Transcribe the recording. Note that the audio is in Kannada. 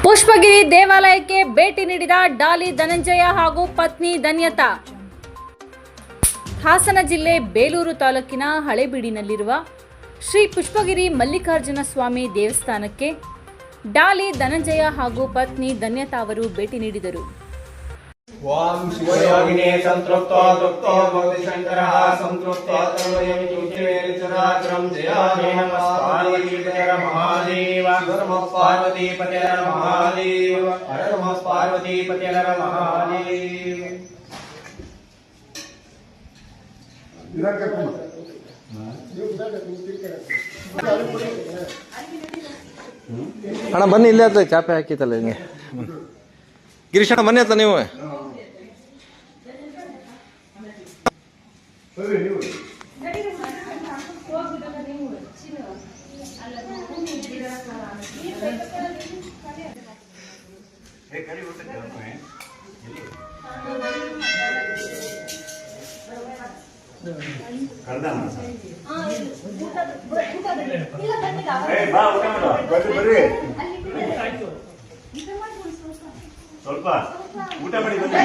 ಪುಷ್ಪಗಿರಿ ದೇವಾಲಯಕ್ಕೆ ಭೇಟಿ ನೀಡಿದ ಡಾಲಿ ಧನಂಜಯ ಹಾಗೂ ಪತ್ನಿ ಧನ್ಯತಾ. ಹಾಸನ ಜಿಲ್ಲೆ ಬೇಲೂರು ತಾಲೂಕಿನ ಹಳೇಬೀಡಿನಲ್ಲಿರುವ ಶ್ರೀ ಪುಷ್ಪಗಿರಿ ಮಲ್ಲಿಕಾರ್ಜುನ ಸ್ವಾಮಿ ದೇವಸ್ಥಾನಕ್ಕೆ ಡಾಲಿ ಧನಂಜಯ ಹಾಗೂ ಪತ್ನಿ ಧನ್ಯತಾ ಅವರು ಭೇಟಿ ನೀಡಿದರು. ಓಂ ಶಿವಯೋಗಿನೇ ಸಂತೃಪ್ತೋ ತೃಪ್ತೋ ಭವತಿ ಶಂಕರಃ ಸಂತೃಪ್ತೋ ತರ್ವಯಂ ತುಚ್ಛೇನ ಚರಾಚರಂ ಜಯಾಮೇ ನಮಃ ಪಾರ್ವತೀಪತಯೇ ಮಹಾದೇವ ನಮಃ ಪಾರ್ವತೀಪತಯೇ ಮಹಾದೇವ ಹರ ನಮಃ ಪಾರ್ವತೀಪತಯೇ ಮಹಾದೇವ. ಅಣ್ಣ ಬನ್ನಿ, ಇಲ್ಲೇ ಹತ್ರ ಚಾಪೆ ಹಾಕಿತ್ತಲ್ಲ ಹಿಂಗೆ. ಗಿರೀಶ್ ಅಣ್ಣ ಬನ್ನಿ ಹತ್ರ ನೀವು. ಸ್ವಲ್ಪ ಊಟ ಮಾಡಿ ಬನ್ನಿ.